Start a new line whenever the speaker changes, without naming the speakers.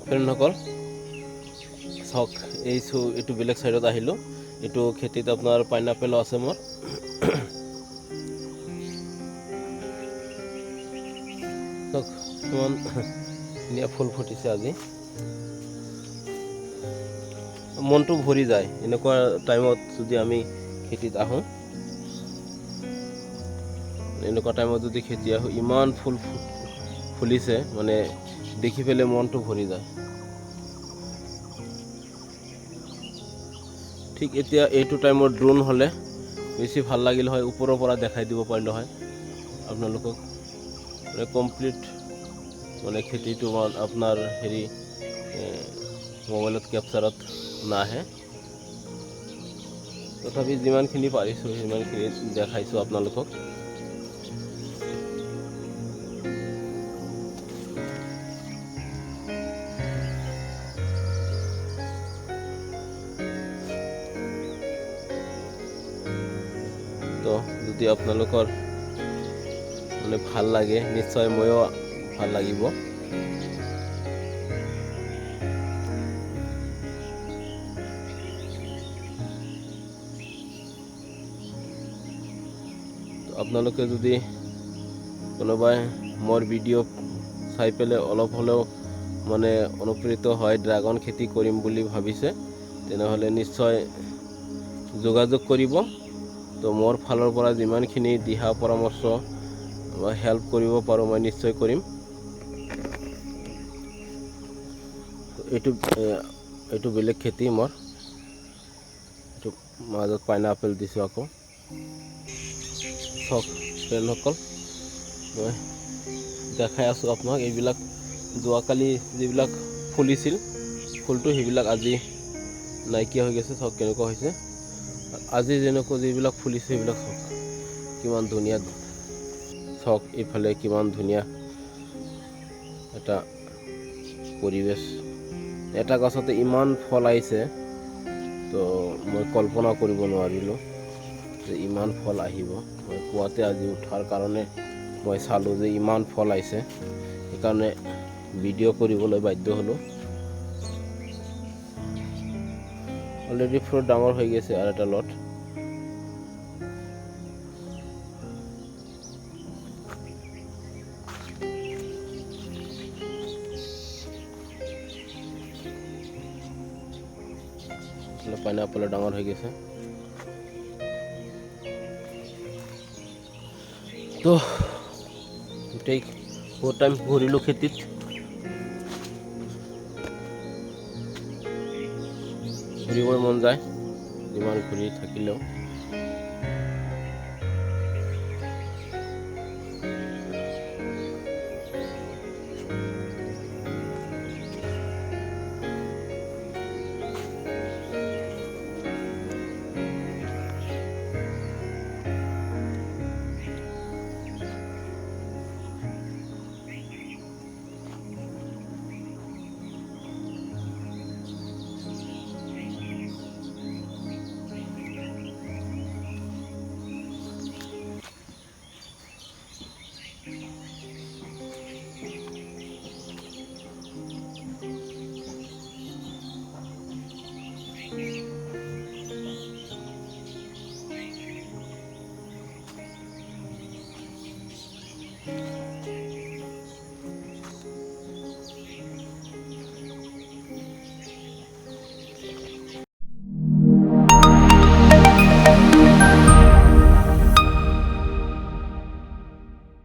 ফ্ৰেণ্ডসকল চাওক এইটো বেলেগ সাইডত আহিলোঁ এইটো খেতিত আপোনাৰ পাইনাপেলো আছে মোৰ চাওক কিমান ধুনীয়া ফুল ফুটিছে আজি মনটো ভৰি যায় এনেকুৱা টাইমত যদি আমি খেতিত আহোঁ এনেকুৱা টাইমত যদি খেতি আহোঁ ইমান ফুল ফুলিছে মানে দেখি পেলাই মনটো ভৰি যায় ঠিক এতিয়া এইটো টাইমত ড্ৰোন হ'লে বেছি ভাল লাগিল হয় ওপৰৰ পৰা দেখাই দিব পাৰিলে হয় আপোনালোকক মানে কমপ্লিট মানে খেতিটো আপোনাৰ হেৰি মোবাইলত কেপচাৰত নাহে তথাপি যিমানখিনি পাৰিছোঁ সিমানখিনি দেখাইছোঁ আপোনালোকক তো যদি আপোনালোকৰ মানে ভাল লাগে নিশ্চয় ময়ো ভাল লাগিব আপোনালোকে যদি কোনোবাই মোৰ ভিডিঅ' চাই পেলাই অলপ হ'লেও মানে অনুপ্ৰেৰিত হয় ড্ৰাগন খেতি কৰিম বুলি ভাবিছে তেনেহ'লে নিশ্চয় যোগাযোগ কৰিব তো মোৰ ফালৰ পৰা যিমানখিনি দিহা পৰামৰ্শ বা হেল্প কৰিব পাৰোঁ মই নিশ্চয় কৰিম এইটো বেলেগ খেতি মোৰ এইটো মাজত পাইনাপেল দিছোঁ আকৌ চাওক ফ্ৰেণ্ডসকল মই দেখাই আছোঁ আপোনাক এইবিলাক যোৱাকালি যিবিলাক ফুলিছিল ফুলটো সেইবিলাক আজি নাইকিয়া হৈ গৈছে চাওক কেনেকুৱা হৈছে আজি যেনেকুৱা যিবিলাক ফুলিছে সেইবিলাক চাওক কিমান ধুনীয়া চাওক এইফালে কিমান ধুনীয়া এটা পৰিৱেশ এটা গছতে ইমান ফল আহিছে তো মই কল্পনা কৰিব নোৱাৰিলোঁ যে ইমান ফল আহিব মই পুৱাতে আজি উঠাৰ কাৰণে মই চালোঁ যে ইমান ফল আহিছে সেইকাৰণে ভিডিঅ' কৰিবলৈ বাধ্য হ'লোঁ অলৰেডি ফ্ৰুট ডাঙৰ হৈ গৈছে আৰু এটা লট পাইনাপেল ডাঙৰ হৈ গৈছে তো গোটেই বহুত টাইম ঘূৰিলোঁ খেতিত ঘূৰিবৰ মন যায় যিমান ঘূৰি থাকিলেও